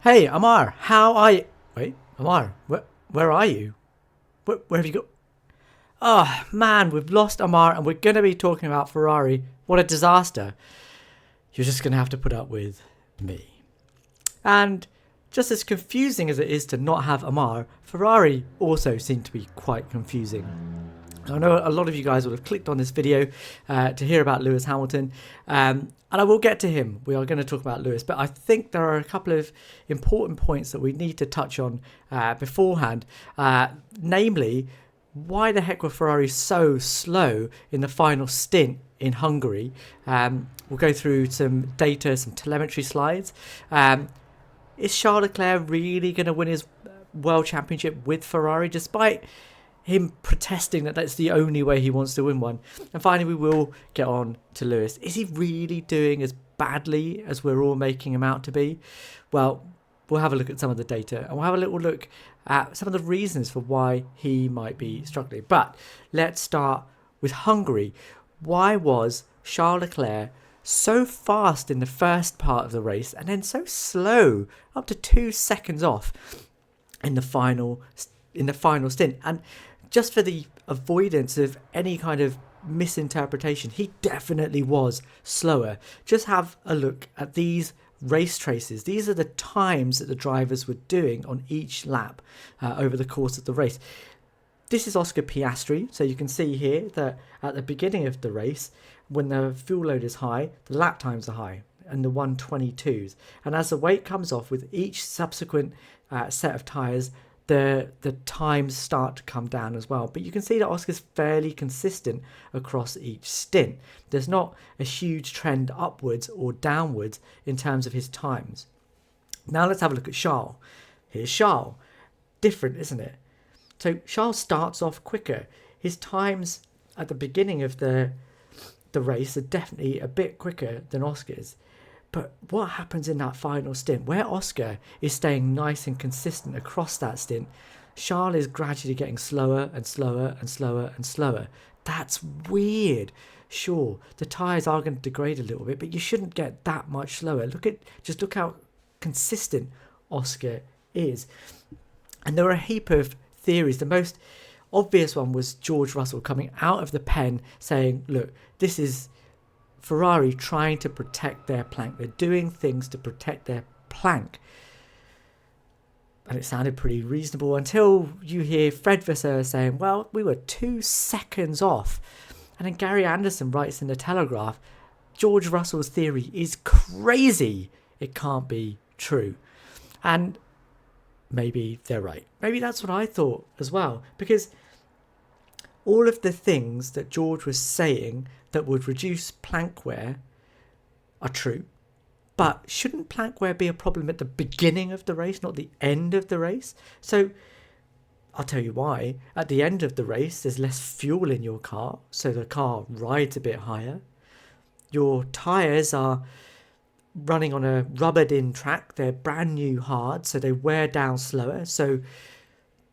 Hey, Ammar, how are you? Wait, Ammar, where are you? Where have you got? Oh, man, we've lost Ammar and we're going to be talking about Ferrari. What a disaster. You're just going to have to put up with me. And just as confusing as it is to not have Ammar, Ferrari also seemed to be quite confusing. I know a lot of you guys will have clicked on this video to hear about Lewis Hamilton, and I will get to him. We are going to talk about Lewis, but I think there are a couple of important points that we need to touch on beforehand, namely, why the heck were Ferrari so slow in the final stint in Hungary? We'll go through some data, some telemetry slides. Is Charles Leclerc really going to win his World Championship with Ferrari, despite him protesting that that's the only way he wants to win one? And finally, we will get on to Lewis. Is he really doing as badly as we're all making him out to be? Well, we'll have a look at some of the data and we'll have a little look at some of the reasons for why he might be struggling. But let's start with Hungary. Why was Charles Leclerc so fast in the first part of the race and then so slow, up to 2 seconds off in the final stint? And just for the avoidance of any kind of misinterpretation, he definitely was slower. Just have a look at these race traces. These are the times that the drivers were doing on each lap over the course of the race. This is Oscar Piastri, so you can see here that at the beginning of the race, when the fuel load is high, the lap times are high, and the 122s. And as the weight comes off with each subsequent set of tyres, the times start to come down as well. But you can see that Oscar's fairly consistent across each stint. There's not a huge trend upwards or downwards in terms of his times. Now let's have a look at Charles. Here's Charles. Different, isn't it? So Charles starts off quicker. His times at the beginning of the race are definitely a bit quicker than Oscar's. But what happens in that final stint, where Oscar is staying nice and consistent across that stint, Charles is gradually getting slower and slower and slower and slower. That's weird. Sure, the tyres are going to degrade a little bit, but you shouldn't get that much slower. Just look how consistent Oscar is. And there are a heap of theories. The most obvious one was George Russell coming out of the pen saying, look, this is Ferrari trying to protect their plank. They're doing things to protect their plank. And it sounded pretty reasonable until you hear Fred Vasseur saying, well, we were 2 seconds off. And then Gary Anderson writes in the Telegraph, George Russell's theory is crazy. It can't be true. And maybe they're right. Maybe that's what I thought as well. Because all of the things that George was saying that would reduce plank wear are true. But shouldn't plank wear be a problem at the beginning of the race, not the end of the race? So I'll tell you why. At the end of the race, there's less fuel in your car, so the car rides a bit higher. Your tyres are running on a rubbered in track. They're brand new hard, so they wear down slower. So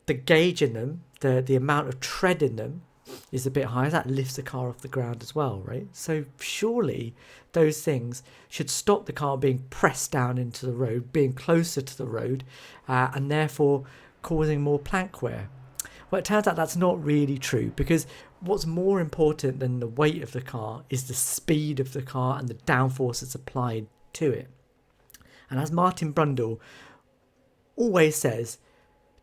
the gauge in them, the amount of tread in them is a bit higher. That lifts the car off the ground as well, right? So surely those things should stop the car being pressed down into the road, being closer to the road, and therefore causing more plank wear. Well, it turns out that's not really true, because what's more important than the weight of the car is the speed of the car and the downforce that's applied to it. And as Martin Brundle always says,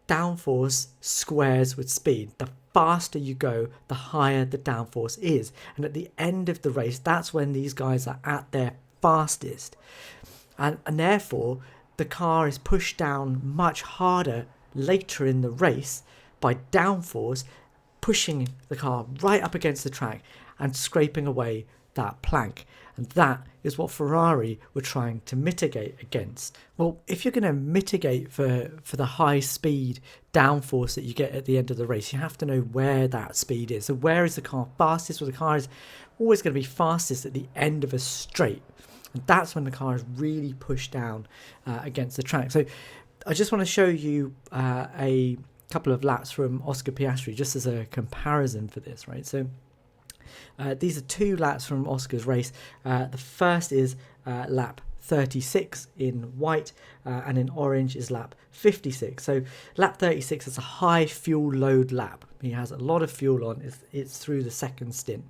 downforce squares with speed. The faster you go, the higher the downforce is. And at the end of the race, that's when these guys are at their fastest. And therefore, the car is pushed down much harder later in the race by downforce, pushing the car right up against the track and scraping away that plank. And that is what Ferrari were trying to mitigate against. Well, if you're going to mitigate for the high speed downforce that you get at the end of the race, you have to know where that speed is. So where is the car fastest? Well, the car is always going to be fastest at the end of a straight. And that's when the car is really pushed down against the track. So I just want to show you a couple of laps from Oscar Piastri just as a comparison for this, right? So these are 2 laps from Oscar's race. The first is lap 36 in white, and in orange is lap 56. So lap 36 is a high fuel load lap. He has a lot of fuel on. It's through the second stint.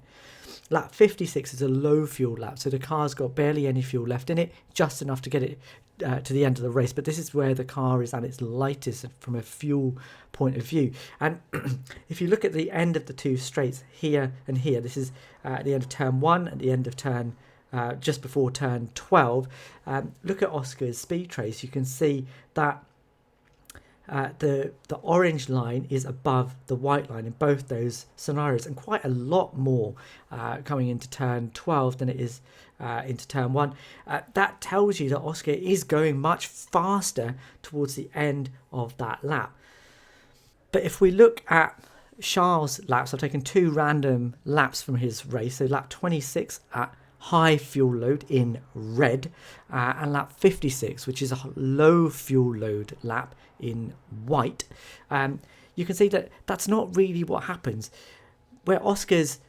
Lap 56 is a low fuel lap, so the car's got barely any fuel left in it, just enough to get it to the end of the race. But this is where the car is at its lightest from a fuel point of view. And if you look at the end of the two straights here and here, this is at the end of turn 1, at the end of turn just before turn 12. Look at Oscar's speed trace. You can see that the orange line is above the white line in both those scenarios, and quite a lot more coming into turn 12 than it is into turn 1. That tells you that Oscar is going much faster towards the end of that lap. But if we look at Charles' laps, I've taken 2 random laps from his race. So lap 26 at high fuel load in red, and lap 56, which is a low fuel load lap, in white. You can see that that's not really what happens. Where Oscar's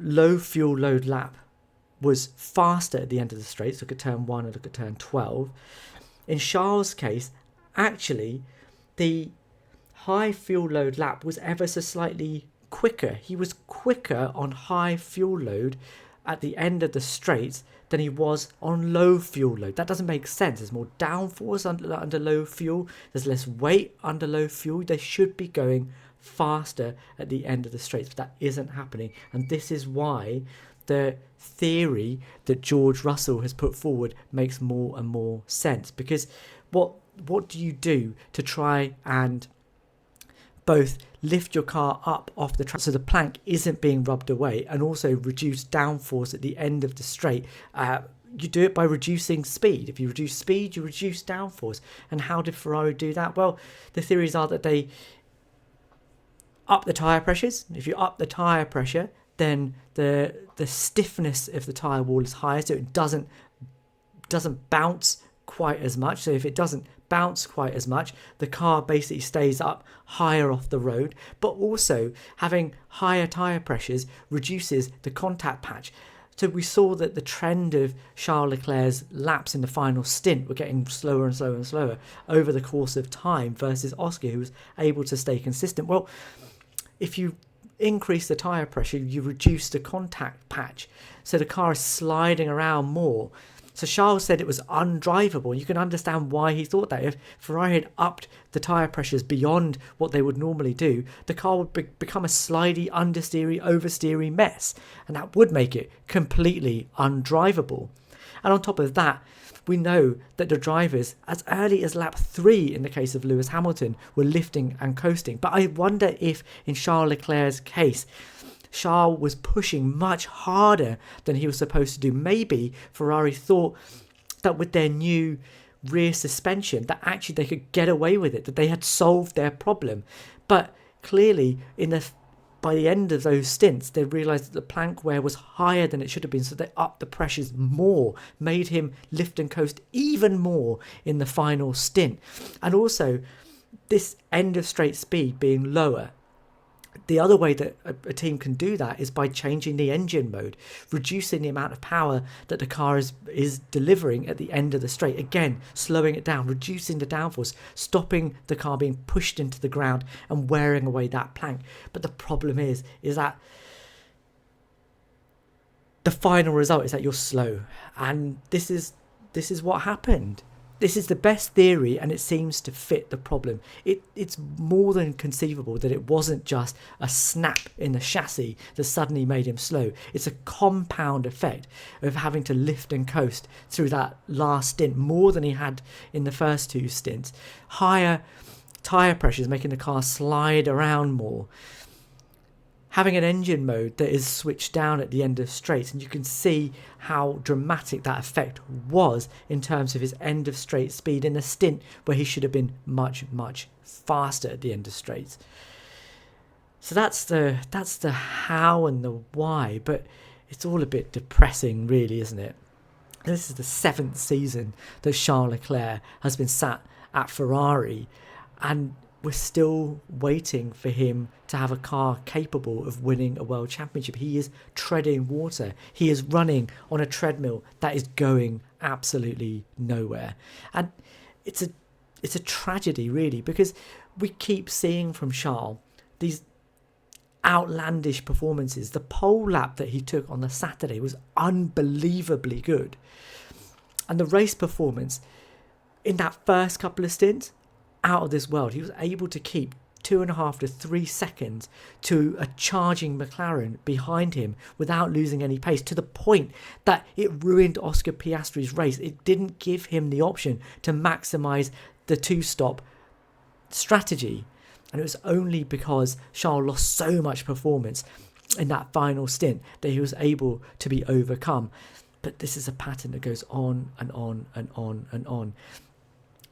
low fuel load lap was faster at the end of the straights, look at turn 1 and look at turn 12. In Charles' case, actually, the high fuel load lap was ever so slightly quicker. He was quicker on high fuel load at the end of the straights than he was on low fuel load. That doesn't make sense. There's more downforce under low fuel. There's less weight under low fuel. They should be going faster at the end of the straights, but that isn't happening. And this is why the theory that George Russell has put forward makes more and more sense. Because what do you do to try and both lift your car up off the track so the plank isn't being rubbed away, and also reduce downforce at the end of the straight? You do it by reducing speed. If you reduce speed, you reduce downforce. And how did Ferrari do that? Well, the theories are that they up the tyre pressures. If you up the tyre pressure, then the stiffness of the tyre wall is higher, so it doesn't bounce quite as much. So if it doesn't bounce quite as much, the car basically stays up higher off the road. But also having higher tyre pressures reduces the contact patch. So we saw that the trend of Charles Leclerc's laps in the final stint were getting slower and slower and slower over the course of time versus Oscar, who was able to stay consistent. Well, if you increase the tyre pressure, you reduce the contact patch, so the car is sliding around more. So Charles said it was undrivable. You can understand why he thought that. If Ferrari had upped the tyre pressures beyond what they would normally do, the car would become a slidey, understeery, oversteery mess. And that would make it completely undrivable. And on top of that, we know that the drivers, as early as lap 3 in the case of Lewis Hamilton, were lifting and coasting. But I wonder if in Charles Leclerc's case, Charles was pushing much harder than he was supposed to do. Maybe Ferrari thought that with their new rear suspension that actually they could get away with it, that they had solved their problem. But clearly by the end of those stints, they realised that the plank wear was higher than it should have been, so they upped the pressures more, made him lift and coast even more in the final stint. And also, this end of straight speed being lower, the other way that a team can do that is by changing the engine mode, reducing the amount of power that the car is delivering at the end of the straight. Again, slowing it down, reducing the downforce, stopping the car being pushed into the ground and wearing away that plank. But the problem is that the final result is that you're slow. And this is what happened. This is the best theory, and it seems to fit the problem. It's more than conceivable that it wasn't just a snap in the chassis that suddenly made him slow. It's a compound effect of having to lift and coast through that last stint more than he had in the first 2 stints. Higher tyre pressures making the car slide around more. Having an engine mode that is switched down at the end of straights, and you can see how dramatic that effect was in terms of his end of straight speed in a stint where he should have been much, much faster at the end of straights. So that's the how and the why, but it's all a bit depressing, really, isn't it? This is the 7th season that Charles Leclerc has been sat at Ferrari, and we're still waiting for him to have a car capable of winning a world championship. He is treading water. He is running on a treadmill that is going absolutely nowhere. And it's a tragedy, really, because we keep seeing from Charles these outlandish performances. The pole lap that he took on the Saturday was unbelievably good. And the race performance in that first couple of stints, out of this world. He was able to keep 2.5 to 3 seconds to a charging McLaren behind him without losing any pace, to the point that it ruined Oscar Piastri's race. It didn't give him the option to maximise the two-stop strategy. And it was only because Charles lost so much performance in that final stint that he was able to be overcome. But this is a pattern that goes on and on and on and on.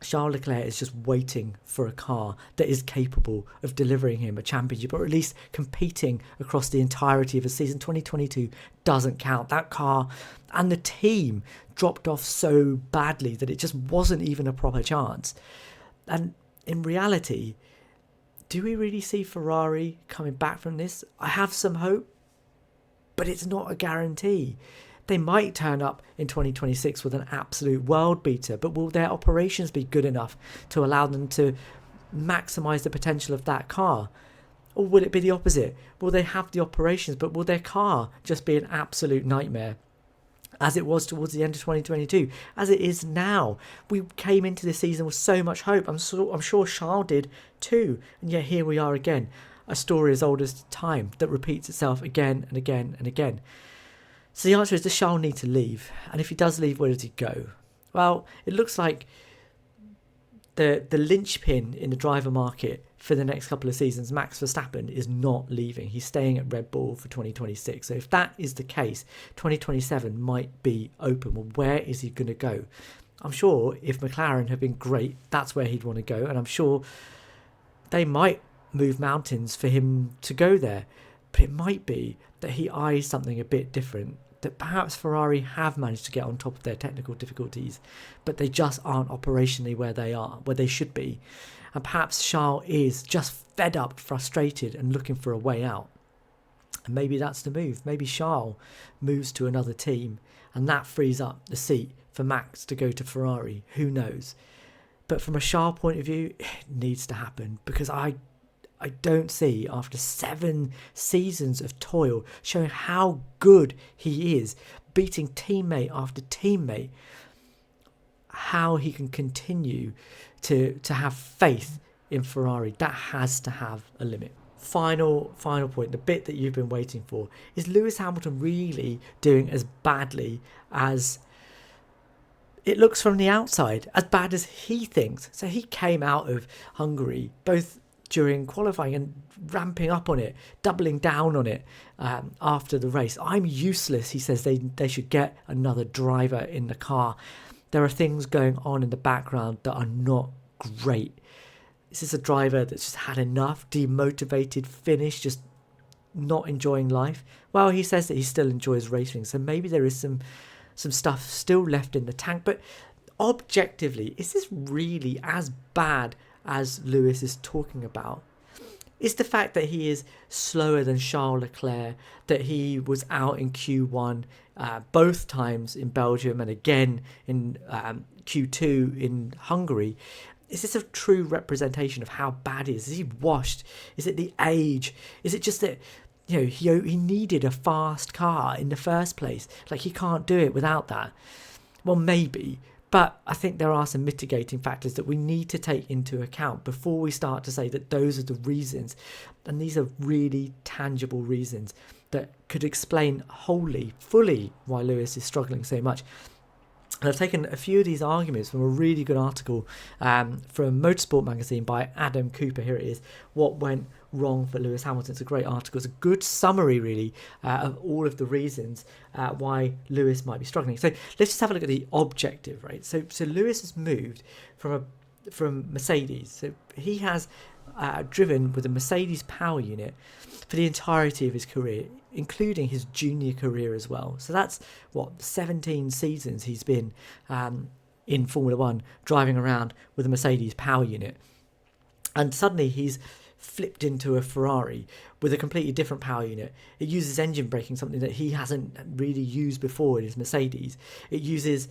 Charles Leclerc is just waiting for a car that is capable of delivering him a championship, or at least competing across the entirety of a season. 2022 doesn't count. That car and the team dropped off so badly that it just wasn't even a proper chance. And in reality, do we really see Ferrari coming back from this? I have some hope, but it's not a guarantee. They might turn up in 2026 with an absolute world beater, but will their operations be good enough to allow them to maximise the potential of that car? Or will it be the opposite? Will they have the operations, but will their car just be an absolute nightmare? As it was towards the end of 2022, as it is now. We came into this season with so much hope. I'm sure Charles did too. And yet here we are again. A story as old as time that repeats itself again and again and again. So the answer is, does Charles need to leave? And if he does leave, where does he go? Well, it looks like the linchpin in the driver market for the next couple of seasons, Max Verstappen, is not leaving. He's staying at Red Bull for 2026. So if that is the case, 2027 might be open. Well, where is he going to go? I'm sure if McLaren have been great, that's where he'd want to go. And I'm sure they might move mountains for him to go there. But it might be that he eyes something a bit different, that perhaps Ferrari have managed to get on top of their technical difficulties, but they just aren't operationally where they should be. And perhaps Charles is just fed up, frustrated, and looking for a way out. And maybe that's the move. Maybe Charles moves to another team, and that frees up the seat for Max to go to Ferrari. Who knows? But from a Charles point of view, it needs to happen, because I don't see, after 7 seasons of toil, showing how good he is, beating teammate after teammate, how he can continue to have faith in Ferrari. That has to have a limit. Final point, the bit that you've been waiting for, is Lewis Hamilton really doing as badly as it looks from the outside, as bad as he thinks? So he came out of Hungary, both during qualifying and ramping up on it, doubling down on it after the race. I'm useless, he says. They should get another driver in the car. There are things going on in the background that are not great. Is this a driver that's just had enough, demotivated, finished, just not enjoying life? Well, he says that he still enjoys racing, so maybe there is some stuff still left in the tank. But objectively, is this really as bad as Lewis is talking about? Is the fact that he is slower than Charles Leclerc, that he was out in Q1 both times in Belgium and again in Q2 in Hungary, is this a true representation of how bad he is? Is he washed? Is it the age? Is it just that he needed a fast car in the first place? Like, he can't do it without that? Well, maybe. But I think there are some mitigating factors that we need to take into account before we start to say that those are the reasons. And these are really tangible reasons that could explain fully why Lewis is struggling so much. And I've taken a few of these arguments from a really good article from Motorsport magazine by Adam Cooper. Here it is, What Went Wrong for Lewis Hamilton. It's a great article. It's a good summary, really, of all of the reasons why Lewis might be struggling. So let's just have a look at the objective, right? So Lewis has moved from Mercedes. So he has driven with a Mercedes power unit for the entirety of his career, including his junior career as well. So that's 17 seasons he's been in Formula One, driving around with a Mercedes power unit. And suddenly he's flipped into a Ferrari with a completely different power unit. It uses engine braking, something that he hasn't really used before in his Mercedes. It uses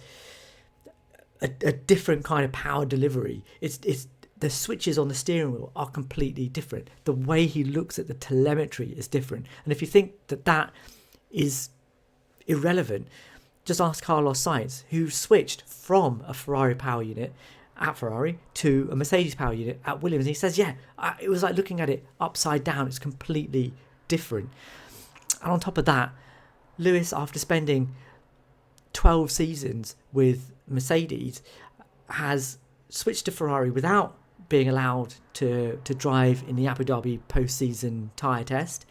a different kind of power delivery. It's the switches on the steering wheel are completely different. The way he looks at the telemetry is different. And if you think that is irrelevant, just ask Carlos Sainz, who switched from a Ferrari power unit at Ferrari to a Mercedes power unit at Williams. And he says, it was like looking at it upside down. It's completely different. And on top of that, Lewis, after spending 12 seasons with Mercedes, has switched to Ferrari without being allowed to drive in the Abu Dhabi post-season tyre test,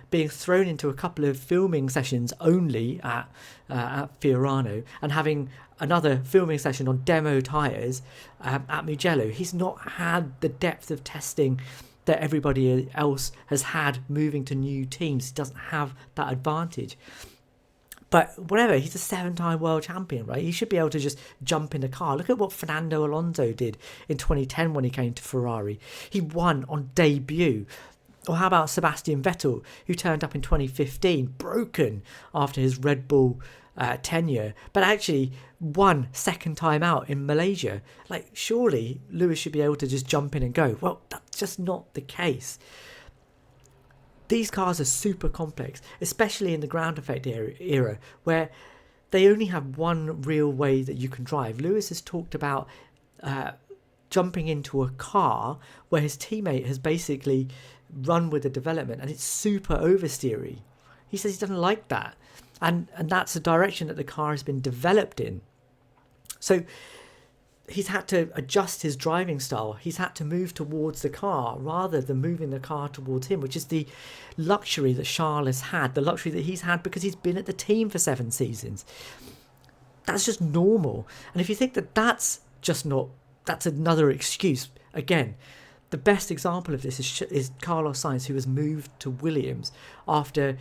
being thrown into a couple of filming sessions only at Fiorano, and having another filming session on demo tyres at Mugello. He's not had the depth of testing that everybody else has had moving to new teams. He doesn't have that advantage. But whatever, he's a 7-time world champion, right? He should be able to just jump in the car. Look at what Fernando Alonso did in 2010 when he came to Ferrari. He won on debut. Or how about Sebastian Vettel, who turned up in 2015, broken after his Red Bull tenure, but actually won second time out in Malaysia. Like, surely Lewis should be able to just jump in and go. Well, that's just not the case. These cars are super complex, especially in the ground effect era, where they only have one real way that you can drive. Lewis has talked about jumping into a car where his teammate has basically run with the development and it's super oversteery. He says he doesn't like that. And that's the direction that the car has been developed in. So he's had to adjust his driving style. He's had to move towards the car rather than moving the car towards him, which is the luxury that Charles has had, the luxury that he's had because he's been at the team for 7 seasons. That's just normal. And if you think that that's another excuse. Again, the best example of this is Carlos Sainz, who has moved to Williams after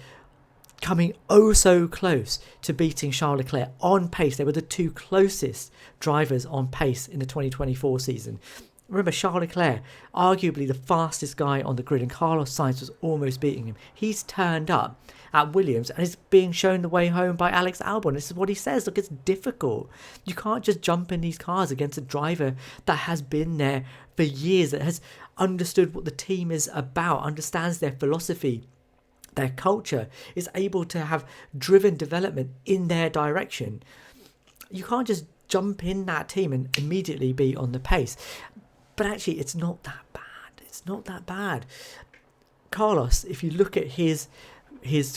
coming oh so close to beating Charles Leclerc on pace. They were the two closest drivers on pace in the 2024 season. Remember, Charles Leclerc, arguably the fastest guy on the grid, and Carlos Sainz was almost beating him. He's turned up at Williams and is being shown the way home by Alex Albon. This is what he says. Look, it's difficult. You can't just jump in these cars against a driver that has been there for years, that has understood what the team is about, understands their philosophy, their culture, is able to have driven development in their direction. You can't just jump in that team and immediately be on the pace. But actually, it's not that bad. It's not that bad. Carlos, if you look at his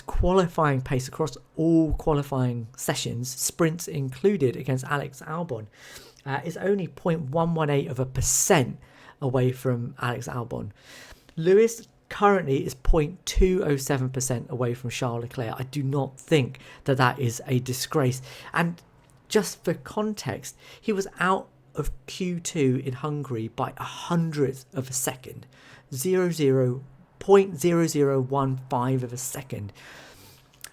qualifying pace across all qualifying sessions, sprints included, against Alex Albon, is only 0.118% away from Alex Albon. Lewis currently is 0.207% away from Charles Leclerc. I do not think that is a disgrace. And just for context, he was out of Q2 in Hungary by 100th of a second, 0.0015 of a second.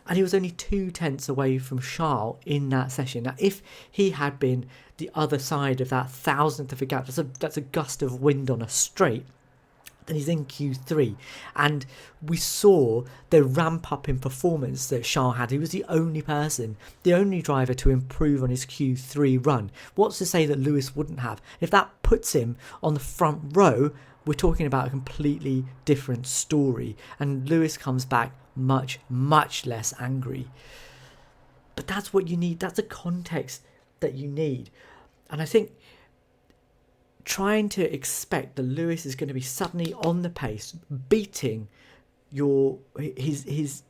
And he was only 0.2 away from Charles in that session. Now, if he had been the other side of that 1,000th of a gap, that's a gust of wind on a straight, then he's in Q3. And we saw the ramp up in performance that Charles had. He was the only person, the only driver to improve on his Q3 run. What's to say that Lewis wouldn't have? If that puts him on the front row, we're talking about a completely different story. And Lewis comes back much, much less angry. But that's what you need. That's the context that you need. And I think trying to expect that Lewis is going to be suddenly on the pace, beating his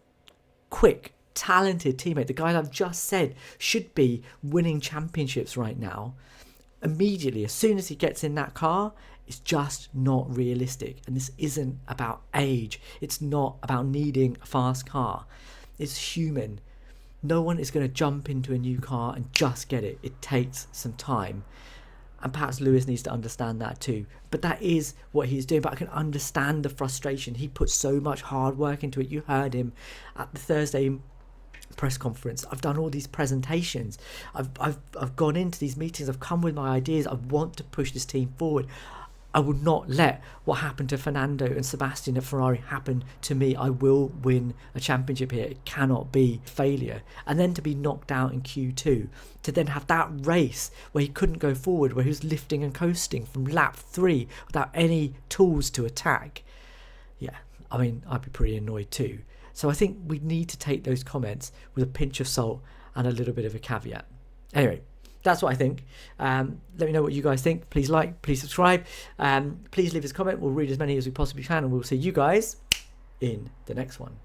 quick, talented teammate, the guy that I've just said should be winning championships right now, immediately, as soon as he gets in that car, it's just not realistic. And this isn't about age. It's not about needing a fast car. It's human. No one is going to jump into a new car and just get it. It takes some time. And perhaps Lewis needs to understand that too. But that is what he's doing. But I can understand the frustration. He put so much hard work into it. You heard him at the Thursday press conference. I've done all these presentations. I've gone into these meetings. I've come with my ideas. I want to push this team forward. I will not let what happened to Fernando and Sebastian at Ferrari happen to me. I will win a championship here. It cannot be failure. And then to be knocked out in Q2, to then have that race where he couldn't go forward, where he was lifting and coasting from lap 3 without any tools to attack. Yeah, I mean, I'd be pretty annoyed too. So I think we need to take those comments with a pinch of salt and a little bit of a caveat. Anyway, that's what I think. Let me know what you guys think. Please like, please subscribe. Please leave us a comment. We'll read as many as we possibly can, and we'll see you guys in the next one.